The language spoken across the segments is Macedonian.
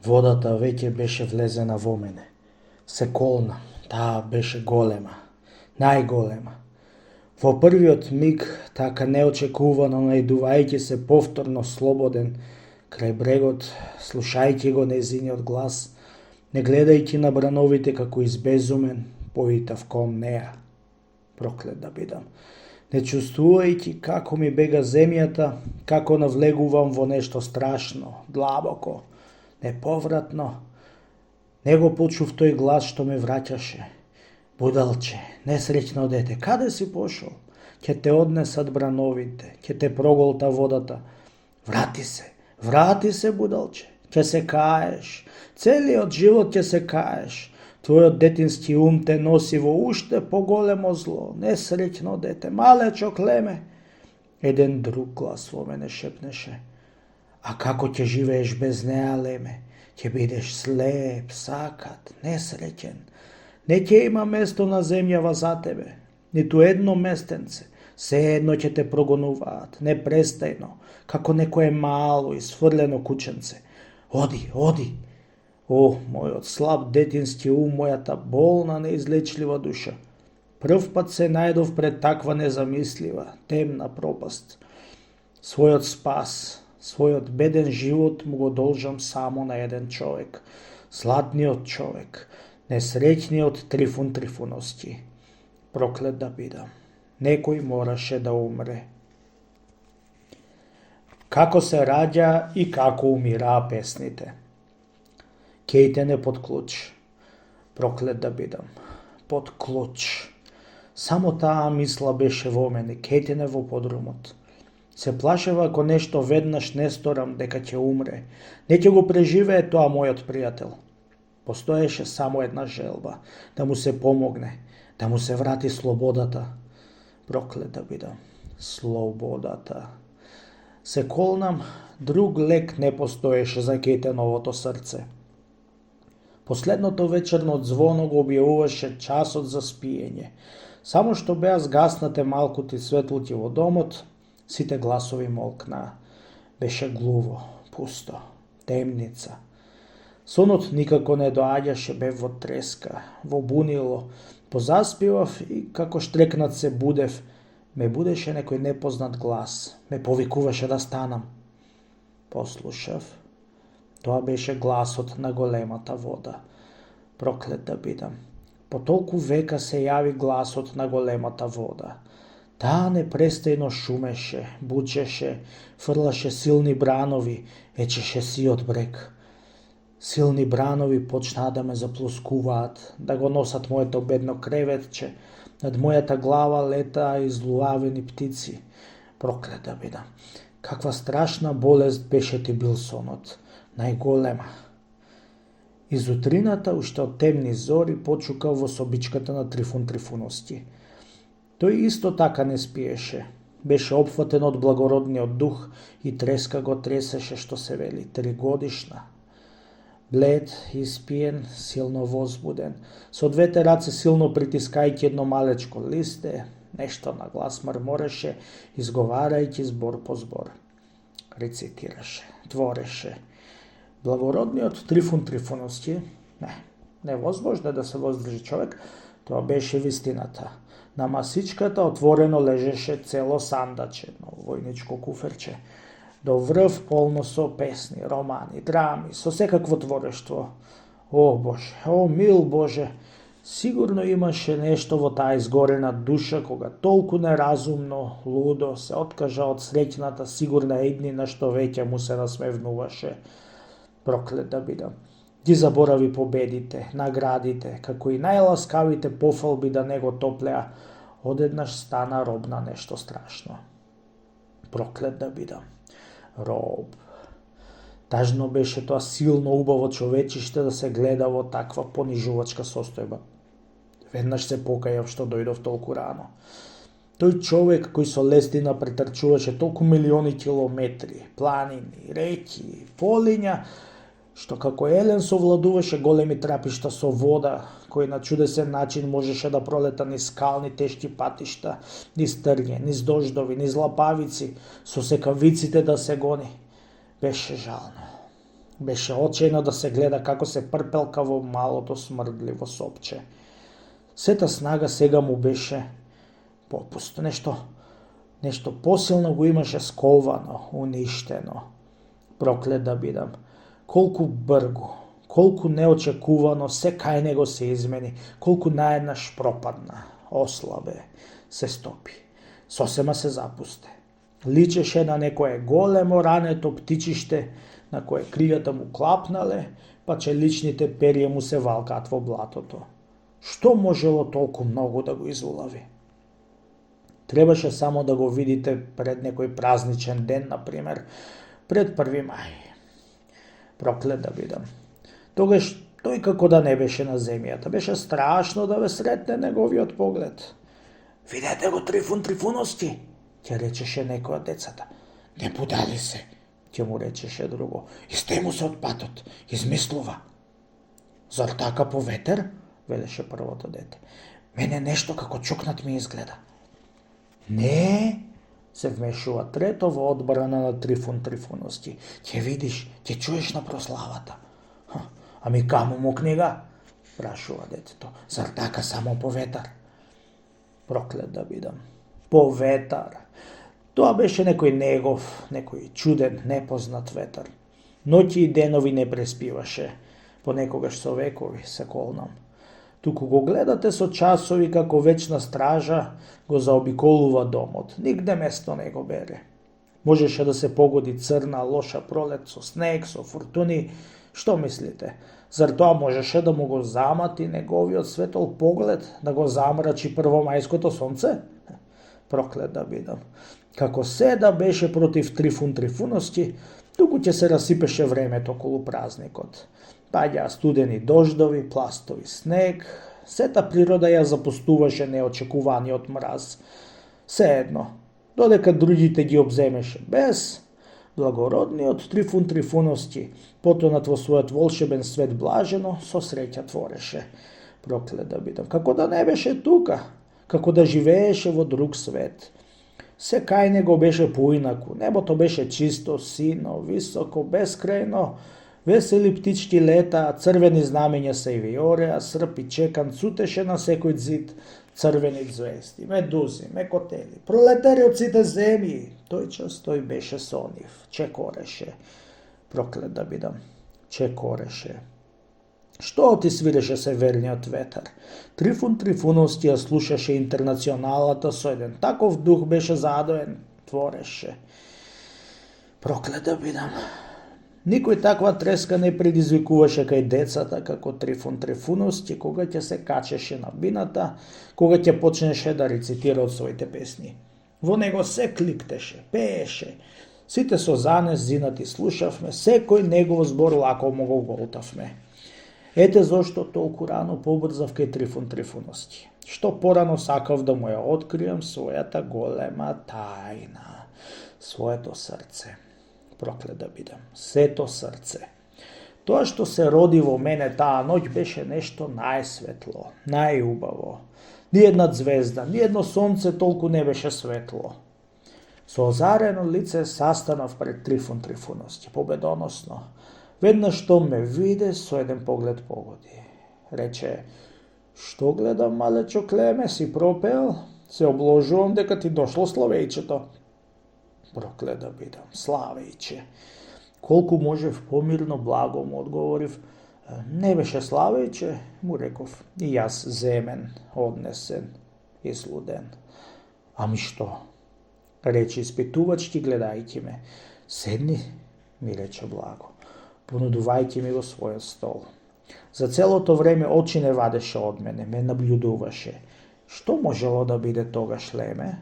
Водата веќе беше влезена во мене. Се колна, таа беше голема, најголема. Во првиот миг, така неочекувано најдувајќи се повторно слободен крај брегот, слушајќи го незиниот глас, не гледајќи на брановите како избезумен, поитав кон неа. Проклет да бидам. Не чувствувајќи како ми бега земјата, како навлегувам во нешто страшно, длабоко, неповратно, него почув тој глас што ме враќаше. Будалче, несреќно дете, каде си пошол? Ќе те однесат брановите, ќе те проголта водата. Врати се, будалче, ќе се каеш, целиот живот ќе се каеш. Твојот детински ум те носи во уште поголемо зло, несреќно дете, малечо клеме. Еден друг глас во мене шепнеше. А како ќе живееш без неа, леме? Ќе бидеш слеп, сакат, несреќен. Не ќе има место на земјава за тебе, ниту едно местенце. Се едно ќе те прогонуваат, непрестајно, како некое мало и сврлено кученце. Оди. О, мојот слаб детински ум, мојата болна, неизлечлива душа. Прв пат се најдов пред таква незамислива, темна пропаст. Својот спас, својот беден живот му го должам само на еден човек. Златниот човек, несреќниот Трифун Трифуновски. Проклет да бидам. Некој мораше да умре. Како се раѓа и како умираа песните. Кејтене под клуч. Проклет да бидам. Под клуч. Само таа мисла беше во мене, кејтене во подрумот. Се плашева ако нешто веднаш не сторам дека ќе умре. Не ќе го преживее тоа мојот пријател. Постоеше само една желба, да му се помогне, да му се врати слободата. Проклет да бидам. Слободата. Се колнам, друг лек не постоеше за кејтеновото срце. Последното вечерно звоно го објавуваше часот за спиење. Само што беа згаснате малкути светлуки во домот, сите гласови молкнаа. Беше глуво, пусто, темница. Сонот никако не доаѓаше, бев во треска, во бунило. Позаспивав и како штрекнат се будев. Ме будеше некој непознат глас. Ме повикуваше да станам. Послушав. Тоа беше гласот на големата вода. Проклет да бидам. По толку века се јави гласот на големата вода. Таа непрестајно шумеше, бучеше, фрлаше силни бранови, ечеше сиот брег. Силни бранови почнаа да ме заплускуваат, да го носат моето бедно креветче. Над мојата глава летаа излуавени птици. Проклет да бидам. Каква страшна болест беше ти бил сонот. Најголема. Из утрината, уште од темни зори, почукал во собичката на Трифун Трифуновски. Тој исто така не спиеше. Беше опфатен од благородниот дух и треска го тресеше, што се вели, 3-годишна. Блед, испиен, силно возбуден, со двете раце силно притискајќи едно малечко листе, нешто на глас мрмореше, изговарајќи збор по збор. Рецитираше, твореше. Благородниот Трифун Трифуновски, невозможно да се воздржи човек, тоа беше вистината. На масичката отворено лежеше цело сандаче, едно војничко куферче, до врв полно со песни, романи, драми, со секакво творештво. О Боже, о мил Боже, сигурно имаше нешто во таа изгорена душа кога толку неразумно, лудо се откажа од среќната сигурна иднина што веќе му се насмевнуваше. Проклет да бидам. Ги заборави победите, наградите, како и најласкавите пофалби да не го топлеа, одеднаш стана роб на нешто страшно. Проклет да бидам. Роб. Тажно беше тоа силно убаво човечиште да се гледа во таква понижувачка состојба. Веднаш се покајав што дојдов толку рано. Тој човек кој со лестина претрчуваше толку милиони километри, планини, реки, полиња, што како елен совладуваше големи трапишта со вода, кој на чудесен начин можеше да пролета низ скални тешки патишта, низ трње, низ дождови, низ лапавици, со секавиците да се гони. Беше жално. Беше очајно да се гледа како се прпелка во малото смрдливо сопче. Сета снага сега му беше попусто. Нешто посилно го имаше сковано, уништено. Проклет да бидам. Колку бргу, колку неочекувано се кај него се измени, колку наеднаш пропадна, ослабе, се стопи. Сосема се запусте. Личеше на некое големо рането птичиште, на кое крилјата му клапнале, па челичните перија му се валкаат во блатото. Што можело толку многу да го изулави? Требаше само да го видите пред некој празничен ден, например, пред 1. мај. Проклет да бидам. Тогаш тој како да не беше на земјата. Беше страшно да ве сретне неговиот поглед. Видете го Трифун Трифуновски, ќе речеше некој од децата. Не будали се, ќе му речеше друго. Исте му се од патот, измислува. Зар така по ветер? Велеше првото дете. Мене нешто како чукнат ми изгледа. Не, се вмешува трето во одбрана на Трифун Трифуновски. Ќе видиш, ќе чуеш на прославата. Ами каму му книга? Прашува детето. Зар така само по ветар? Проклет да бидам. По ветар. Тоа беше некој негов, некој чуден, непознат ветар. Ноќи и денови не преспиваше. Понекогаш со векови, се колнам. Туку го гледате со часови како вечна стража го заобиколува домот. Нигде место не го бере. Можеше да се погоди црна, лоша пролет со снег, со фуртуни. Што мислите? Зар тоа можеше да му го замати неговиот светол поглед, да го замрачи првомајското сонце? Проклет да бидам. Како се да беше против Трифун Трифуновски, туку ќе се расипеше времето околу празникот. Паѓаа студени дождови, пластови снег, сета природа ја запустуваше неочекуваниот мраз. Сеедно, додека другите ги обземеше без, благородниот Трифун Трифуновски, потонат во својот волшебен свет блажено, со среќа твореше. Проклет да бидам. Како да не беше тука, како да живееше во друг свет. Се кај него беше поинаку. Небото беше чисто, сино, високо, бескрајно. Весели птички лета, црвени знамења се и виореа, срп и чекан цутеше на секој зид, црвени звезди, медузи, мекотели, пролетари од сите земји. Тој час тој беше со нив, чекореше. Проклет да бидам, чекореше. Што ти свиреше се верниот ветар? Трифун Трифуновски ја слушаше интернационалата со еден таков дух беше задоен, твореше. Проклет да бидам. Никој таква треска не предизвикуваше кај децата како Трифун Трифуновски кога ќе се качеше на бината, кога ќе почнеше да рецитира од своите песни. Во него се кликтеше, пееше. Сите со занес зинати слушавме, секој негов збор лако му го голтавме. Ете зошто толку рано побрзав кај Трифун Трифуновски. Што порано сакав да му ја откријам својата голема тајна, своето срце. Проклет да бидам, сето срце. Тоа што се роди во мене таа ноќ беше нешто најсветло, најубаво. Ниедна звезда, ниедно сонце толку не беше светло. Со озарено лице застанав пред Трифун Трифуновски, победоносно. Веднаш што ме виде, со еден поглед погоди. Рече, што гледам, малечо Клеме, си пропел? Се обложувам дека ти дошло Славејчето. Проклет да бидам, Славејче. Колку можев помирно, благо му одговорив. Не беше Славејче, му реков. И јас земен, однесен, излуден. Ами што? Рече испитувачки гледајќи ме. Седни, ми рече благо, понудувајќи ми го својот стол. За целото време очи не вадеше од мене, ме наблюдуваше. Што можело да биде тогаш, Леме?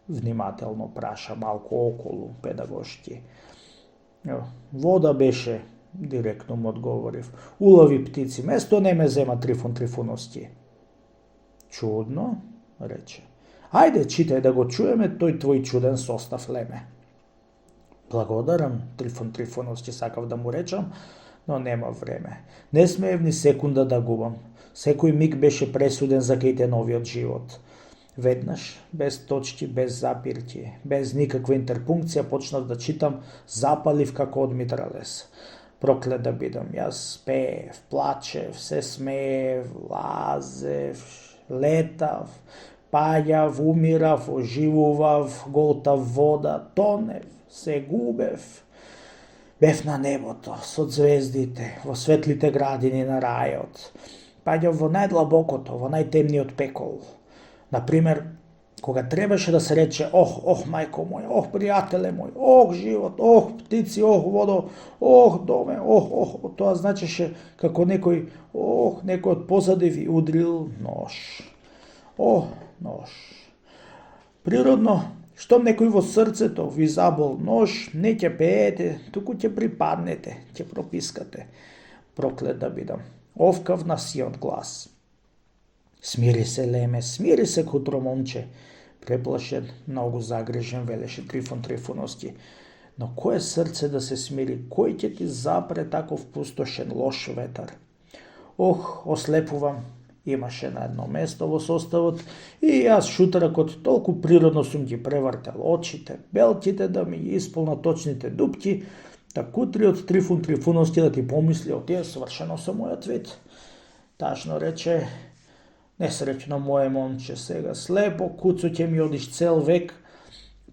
Внимателно праша малку околу, педагошки. Вода беше, директно му одговорив. Улови птици, место не ме зема Трифун Трифуновски. Чудно, рече. Ајде, читај да го чуеме тој твој чуден состав, Леме. Благодарам, Трифун Трифуновски, сакав да му речам, но нема време. Не смеев ни секунда да губам. Секој миг беше пресуден за новиот живот. Веднаш, без точки, без запирки, без никаква интерпункција, почнав да читам, запалив како од митралес. Проклет да бидам, јас пеев, плачев, се смеев, лазев, летав, паѓав, умирав, оживував, голтав вода, тонев, се губев. Бев на небото, со звездите, во светлите градини на рајот. Паѓав во најдлабокото, во најтемниот пекол. Например, кога требаше да се рече ох, мајко мој, ох, пријателе мој, ох, живот, ох, птици, ох, водо, ох, доме, ох, тоа значеше како некој од позади ви удрил нож. Нож. Природно, штом некој во срцето ви забол нож, не ќе пеете, туку ќе припаднете, ќе пропискате. Проклет да бидам. Овкав на сиот глас. Смири се, Леме, смири се, хутро момче. Преплашен, многу загрижен, велеше Трифон Трифоновски. Но кое срце да се смири, кој ќе ти запре таков пустошен лош ветар? Ослепувам, имаше на едно место во составот и јас шутракот толку природно сум ги превртел очите, белките да ми ги исполнат точните дупки, да кутриот Трифон Трифоновски да ти помисли, е свршено со мојот вид. Тажно рече, несреќно моје момче, сега слепо куцо ќе ми одиш цел век,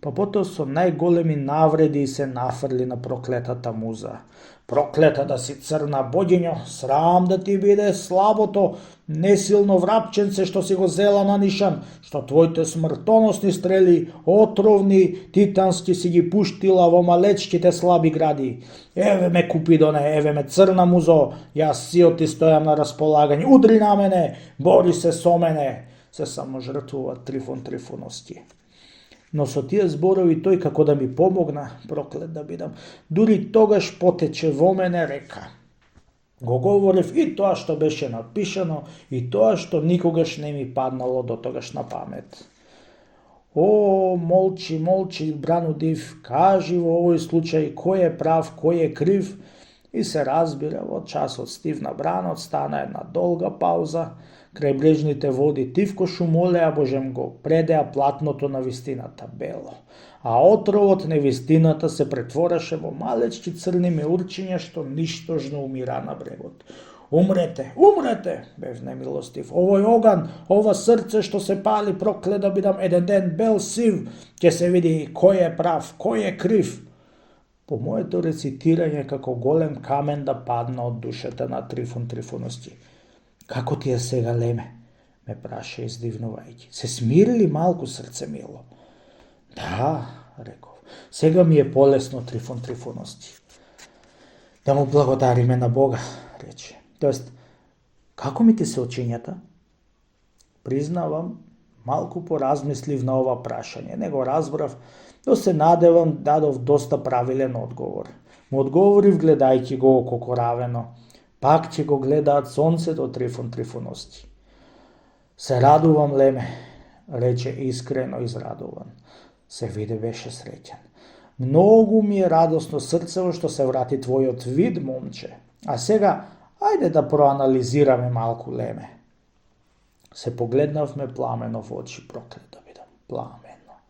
па потоа со најголеми навреди се нафрли на проклетата муза. Проклета да си црна богињо, срам да ти биде слабото, несилно врапченце што си го зела на нишан, што твоите смртоносни стрели, отровни, титански си ги пуштила во малечките слаби гради. Еве ме Купидоне, еве ме црна музо, јас сиот ти стојам на располагање, удри на мене, бори се со мене, се само жртвува Трифон Трифоновски. Но со тие зборови тој како да ми помогна, проклет да бидам, дури тогаш потече во мене река. Го говорив и тоа што беше напишано, и тоа што никогаш не ми паднало до тогаш на памет. Молчи, Брану Див, кажи во овој случај кој е прав, кој е крив, и се разбира, во часот стивна бранот, стана една долга пауза, крај брежните води тивко шумолеа, божем го предеа платното на вистината бело, а отровот на вистината се претвораше во малечки црни меурчиња што ништожно умира на брегот. Умрете, бев немилостив, овој оган, ова срце што се пали, проклет да бидам, еден ден бел сив, ќе се види кој е прав, кој е крив. По моето рецитирање како голем камен да падна од душата на Трифон Трифоновски. Како ти е сега, Леме? Ме праша издивнувајќи. Се смири ли малку, срце мило? Да, реков. Сега ми е полесно, Трифон Трифоновски. Да му благодариме на Бога, рече. Тоест, како ми ти се очињата? Признавам, малку поразмислив на ова прашање. Не го разбрав, но се надевам дадов доста правилен одговор. Му одговорив гледајќи го ококоравено. Пак ќе го гледаат сонцето, Трифон Трифоновски. Се радувам, Леме, рече искрено израдуван. Се виде беше среќен. Многу ми е радосно срцево што се врати твојот вид, момче. А сега, ајде да проанализираме малку, Леме. Се погледнавме пламено во очи, проклет да бидам, пламено.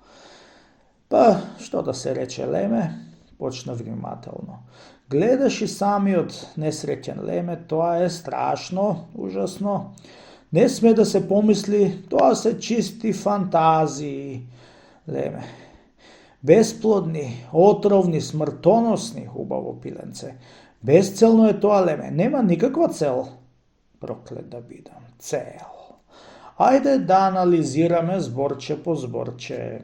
Па, што да се рече, Леме, почна внимателно. Гледаш и самиот несреќен, Леме, тоа е страшно, ужасно. Не сме да се помисли, тоа се чисти фантазии, Леме. Бесплодни, отровни, смртоносни, хубаво пиленце. Безцелно е тоа, Леме, нема никаква цел. Проклет да бидам, цел. Ајде да анализираме зборче по зборче.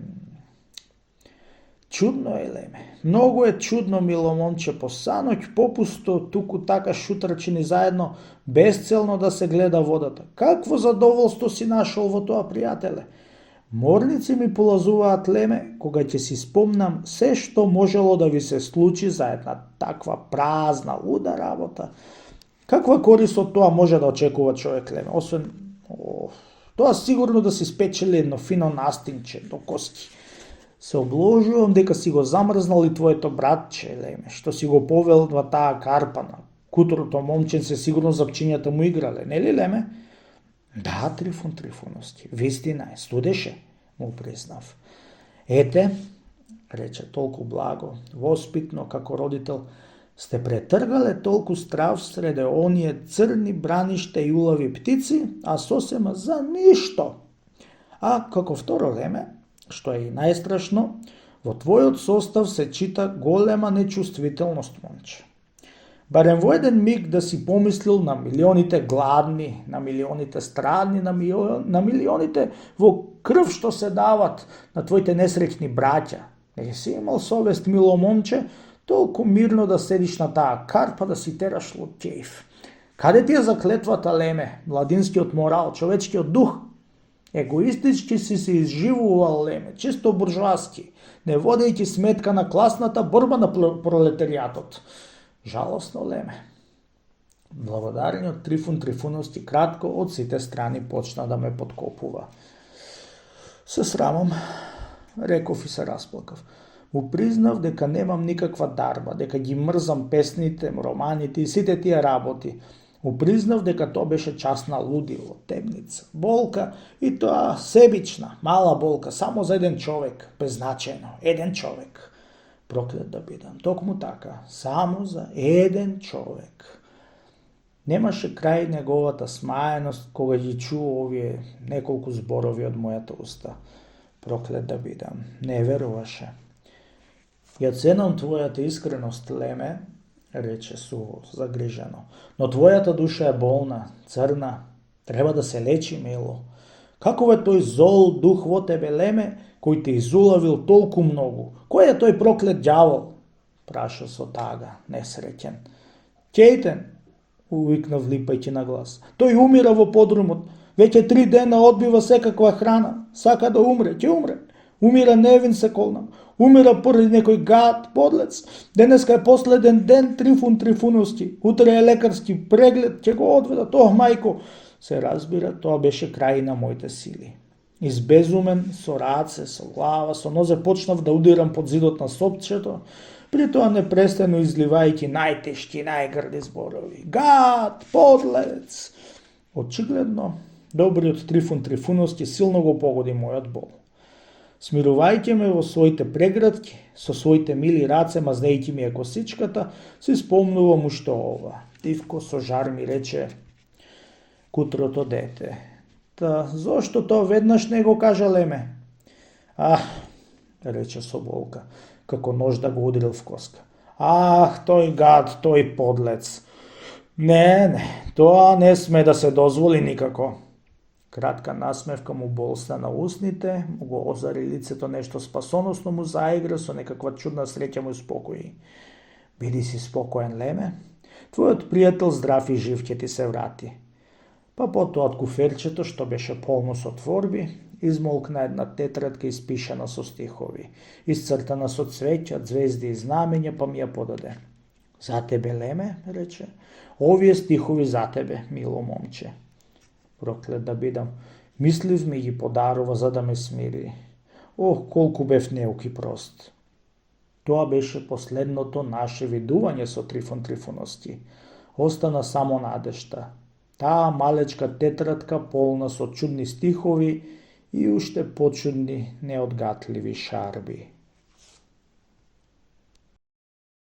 Чудно е, Леме. Многу е чудно, мило момче, по саноќ, попусто, туку така шутрачини заедно, безцелно да се гледа водата. Какво задоволство си нашол во тоа, пријателе? Морници ми полазуваат, Леме, кога ќе си спомнам се што можело да ви се случи за една таква празна, луда работа. Каква корис од тоа може да очекува човек, Леме? Освен, тоа сигурно да си спечели едно фино настинче до коски. Се обложувам дека си го замрзнал и твоето братче, Леме, што си го повел во таа карпана. Кутрото момченце сигурно запчињата му играле, нели, Леме? Да, Трифон Трифоновски, вистина е, студеше, му признав. Ете, рече толку благо, воспитно како родител, Сте претргале толку страв среде оние црни браниште и улави птици, а сосема за ништо. А како второ леме, што е и најстрашно, во твојот состав се чита голема нечувствителност, момче. Барем во еден миг да си помислил на милионите гладни, на милионите страдни, на милионите во крв што се дават на твоите несреќни браќа. Не си имал совест, мило момче, толку мирно да седиш на таа карпа да си тераш лутјеив. Каде ти е заклетвата, леме, младинскиот морал, човечкиот дух? Егоистички си се изживувал, леме, чисто буржуаски, не водејќи сметка на класната борба на пролетаријатот. Жалосно, леме. Благодарниот Трифун Трифуновски кратко од сите страни почна да ме подкопува. Се срамам, реков и се расплакав. Му признав дека немам никаква дарба, дека ги мрзам песните, романите и сите тие работи. Му признав дека тоа беше частна лудило, темница, болка и тоа себична, мала болка, само за еден човек, беззначајно, еден човек. Проклет да бидам, токму така, само за еден човек. Немаше крај неговата смаеност кога ги чу овие неколку зборови од мојата уста. Проклет да бидам, не веруваше. Ја ценам твојата искреност, леме, рече суво, загрижено. Но твојата душа е болна, црна, треба да се лечи, мило. Каков е тој зол дух во тебе, леме, кој те изулавил толку многу? Кој е тој проклет ѓавол? Праша со тага, несреќен. Ќејтен, увикнав липајќи на глас. Тој умира во подрумот. Веќе 3 дена одбива секаква храна. Сака да умре, ќе умре. Умира невин се колнам. Умира поради некој гад, подлец. Денеска е последен ден Трифун Трифуновски. Утре е лекарски преглед, ќе го одведат. Ох, мајко, се разбира, тоа беше крај на моите сили. Избезумен, со раце, со глава, со нозе почнав да удирам под зидот на сопчето, при тоа непрестано изливајќи најтешки, најгрди зборови. Гад, подлец! Очигледно, добриот Трифун Трифуновски силно го погоди мојот бол. Смирувајќи ме во своите преградки, со своите мили раце мазнејќи ми ја косичката, си спомнувам уште ова. Тивко со жар ми рече кутрото дете. Та зошто тоа веднаш не го кажа, леме? Рече со болка, како нож да го удрил в коска. Тој гад, тој подлец. Не, тоа не сме да се дозволи никако. Кратка насмевка му болсна на усните, му го озари лицето, нешто спасоносно му заигра, со некаква чудна среќа му спокои. Биди си спокоен, леме, твојот пријател здрав и жив ќе ти се врати. Па потоа од куферчето, што беше полно со творби, измолкна една тетрадка испишана со стихови, исцртана со цвеќа, звезди и знамења, па ми ја подаде. За тебе, леме, рече, овие стихови за тебе, мило момче. Проклет да бидам, мислив ми ги подарува за да ме смири. Ох, колку бев неук и прост. Тоа беше последното наше видување со Трифун Трифуновски. Остана само надежта. Таа малечка тетрадка полна со чудни стихови и уште почудни, неодгатливи шарби.